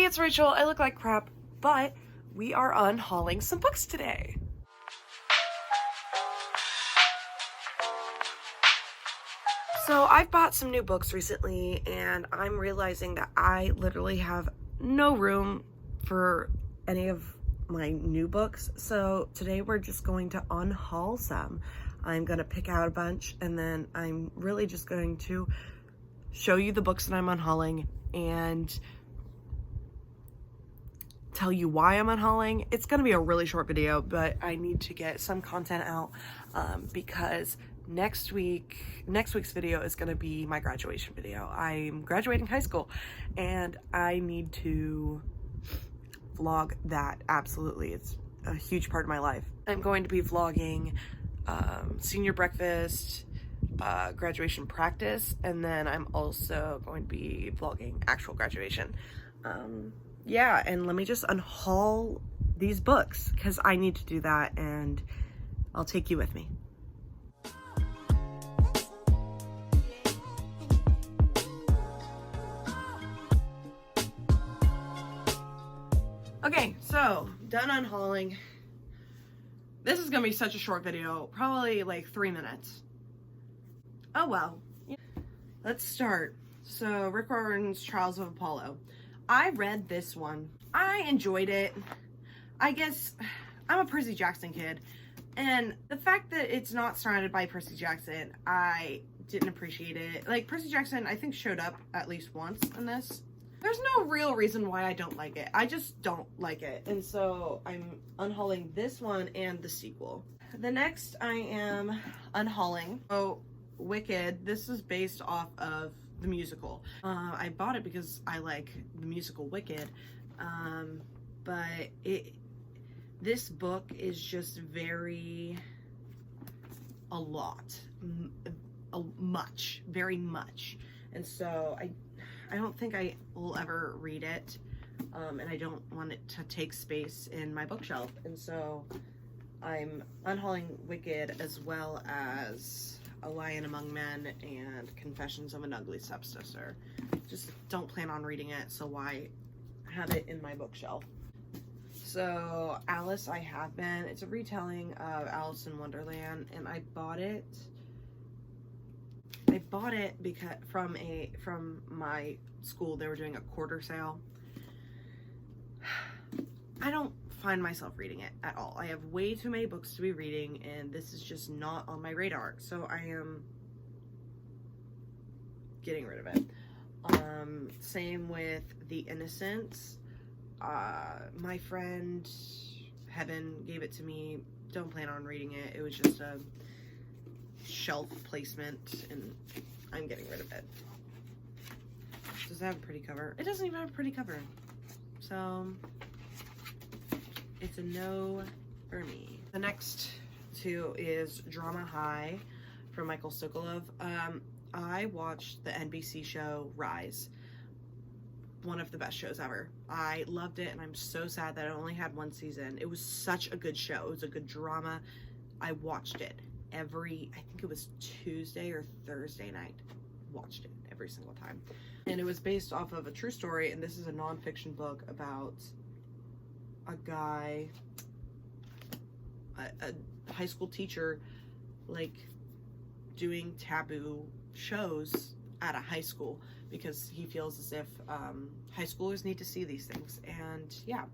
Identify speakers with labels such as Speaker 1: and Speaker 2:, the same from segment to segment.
Speaker 1: it's Rachel. I look like crap, but we are unhauling some books today. So I've bought some new books recently, and I'm realizing that I literally have no room for any of my new books. So today we're just going to unhaul some. I'm going to pick out a bunch, and then I'm really just going to show you the books that I'm unhauling and tell you why I'm unhauling. It's going to be a really short video, but I need to get some content out because next week's video is going to be my graduation video. I'm graduating high school and I need to vlog that. Absolutely, it's a huge part of my life. I'm going to be vlogging senior breakfast, graduation practice, and then I'm also going to be vlogging actual graduation. Yeah, and let me just unhaul these books because I need to do that, and I'll take you with me. Okay, so done unhauling. This is gonna be such a short video, probably like 3 minutes. Oh well. Let's start. So Rick Warren's Trials of Apollo. I read this one. I enjoyed it. I guess I'm a Percy Jackson kid, and the fact that it's not surrounded by Percy Jackson, I didn't appreciate it. Like, Percy Jackson, I think, showed up at least once in this. There's no real reason why I don't like it. I just don't like it. And so I'm unhauling this one and the sequel. The next I am unhauling. Oh, Wicked. This is based off of the musical. I bought it because I like the musical Wicked. But this book is just very very much. And so I don't think I will ever read it. And I don't want it to take space in my bookshelf. And so I'm unhauling Wicked, as well as A Lion Among Men and Confessions of an Ugly Stepsister. Just don't plan on reading it, so why have it in my bookshelf? So Alice, I Have Been. It's a retelling of Alice in Wonderland, and I bought it because from my school. They were doing a quarter sale. I don't find myself reading it at all. I have way too many books to be reading, and this is just not on my radar. So I am getting rid of it. Same with The Innocents. My friend Heaven gave it to me. Don't plan on reading it. It was just a shelf placement, and I'm getting rid of it. Does it have a pretty cover? It doesn't even have a pretty cover. So it's a no for me. The next two is Drama High from Michael Sokolov. I watched the NBC show Rise. One of the best shows ever. I loved it, and I'm so sad that it only had one season. It was such a good show. It was a good drama. I watched it I think it was Tuesday or Thursday night. Watched it every single time. And it was based off of a true story, and this is a nonfiction book about a guy, a high school teacher, like, doing taboo shows at a high school because he feels as if high schoolers need to see these things. And yeah,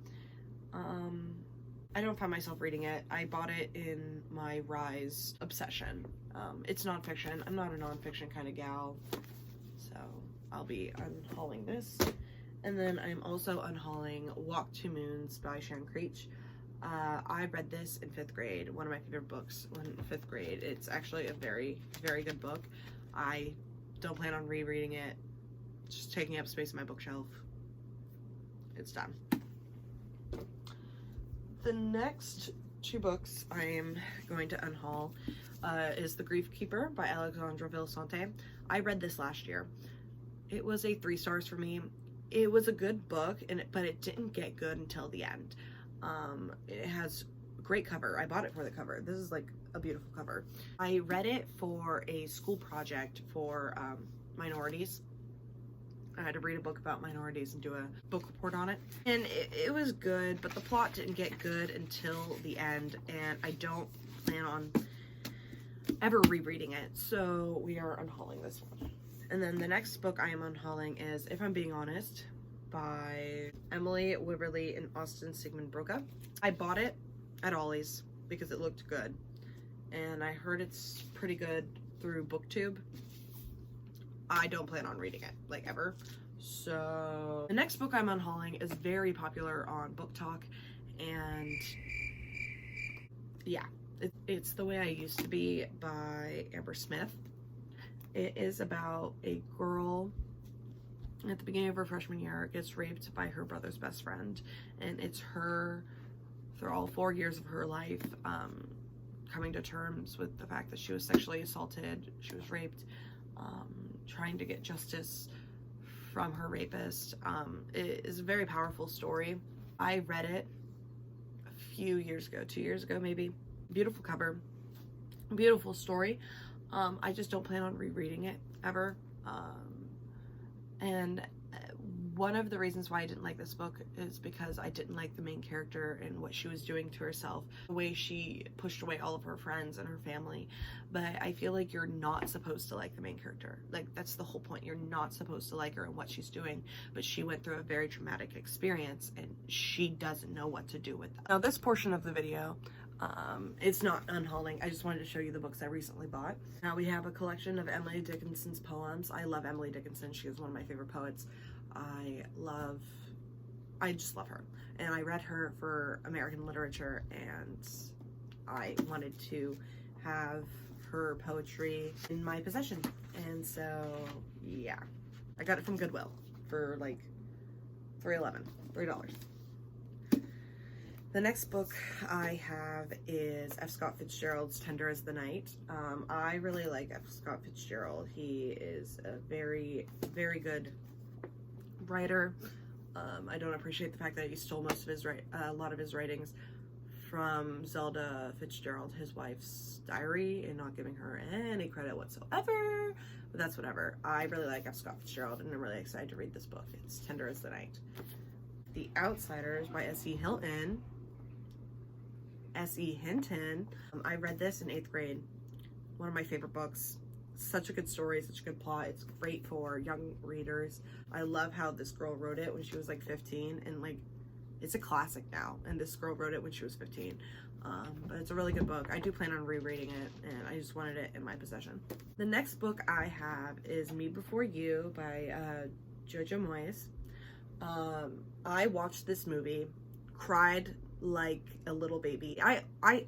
Speaker 1: I don't find myself reading it. I bought it in my Rise obsession. It's nonfiction. I'm not a nonfiction kind of gal, so I'll be unhauling this. And then I'm also unhauling Walk to Moons by Sharon Creech. I read this in 5th grade, one of my favorite books in 5th grade. It's actually a very, very good book. I don't plan on rereading it. It's just taking up space in my bookshelf. It's done. The next two books I am going to unhaul is The Grief Keeper by Alexandra Villasante. I read this last year. It was a 3 stars for me. It was a good book, but it didn't get good until the end. It has a great cover. I bought it for the cover. This is like a beautiful cover. I read it for a school project for minorities, I had to read a book about minorities and do a book report on it. And it was good, but the plot didn't get good until the end, and I don't plan on ever rereading it. So we are unhauling this one. And then the next book I am unhauling is If I'm Being Honest by Emily Wibberley and Austin Sigmund Broca. I bought it at Ollie's because it looked good, and I heard it's pretty good through BookTube. I don't plan on reading it, like, ever. So the next book I'm unhauling is very popular on Book Talk, and yeah, it's The Way I Used to Be by Amber Smith. It is about a girl at the beginning of her freshman year gets raped by her brother's best friend, and it's her through all 4 years of her life coming to terms with the fact that she was sexually assaulted, she was raped, trying to get justice from her rapist. It is a very powerful story. I read it a few years ago, 2 years ago maybe. Beautiful cover, beautiful story. I just don't plan on rereading it ever. And one of the reasons why I didn't like this book is because I didn't like the main character and what she was doing to herself, the way she pushed away all of her friends and her family. But I feel like you're not supposed to like the main character. Like, that's the whole point. You're not supposed to like her and what she's doing, but she went through a very traumatic experience and she doesn't know what to do with that. Now, this portion of the video, it's not unhauling. I just wanted to show you the books I recently bought. Now we have a collection of Emily Dickinson's poems. I love Emily Dickinson. She is one of my favorite poets. I just love her. And I read her for American literature, and I wanted to have her poetry in my possession. And so, yeah. I got it from Goodwill for like $3.11. The next book I have is F. Scott Fitzgerald's Tender as the Night. I really like F. Scott Fitzgerald. He is a very, very good writer. I don't appreciate the fact that he stole most of his a lot of his writings from Zelda Fitzgerald, his wife's diary, and not giving her any credit whatsoever. But that's whatever. I really like F. Scott Fitzgerald, and I'm really excited to read this book. It's Tender as the Night. The Outsiders by S.E. Hinton. S.E. Hinton. I read this in 8th grade. One of my favorite books. Such a good story, such a good plot. It's great for young readers. I love how this girl wrote it when she was like 15, and like, it's a classic now, and this girl wrote it when she was 15. But it's a really good book. I do plan on rereading it, and I just wanted it in my possession. The next book I have is Me Before You by Jojo Moyes. I watched this movie, cried like a little baby. I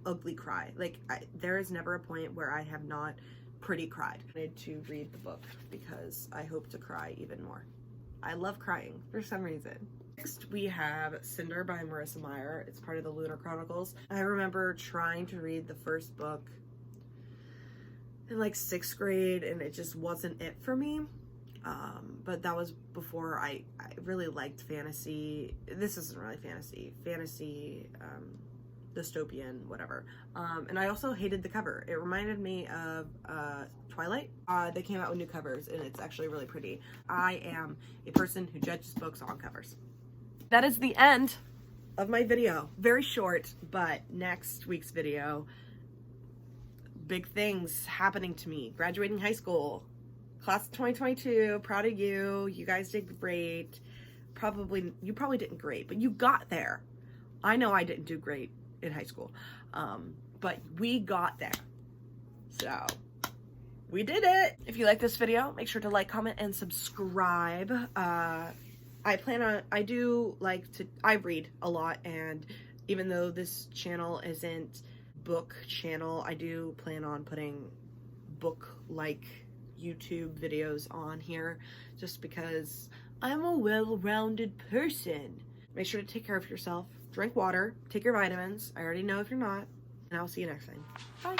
Speaker 1: ugly cry. Like, there is never a point where I have not pretty cried. I need to read the book because I hope to cry even more. I love crying for some reason. Next we have Cinder by Marissa Meyer. It's part of the Lunar Chronicles. I remember trying to read the first book in like 6th grade and it just wasn't it for me. But that was before I really liked fantasy. This isn't really fantasy. Dystopian, whatever. And I also hated the cover. It reminded me of Twilight. They came out with new covers and it's actually really pretty. I am a person who judges books on covers. That is the end of my video. Very short, but next week's video, big things happening to me. Graduating high school. Class of 2022, proud of you. You guys did great. You probably didn't great, but you got there. I know I didn't do great in high school, but we got there. So we did it. If you like this video, make sure to like, comment, and subscribe. I read a lot, and even though this channel isn't book channel, I do plan on putting book-like YouTube videos on here just because I'm a well-rounded person. Make sure to take care of yourself, drink water, take your vitamins. I already know if you're not, and I'll see you next time. Bye.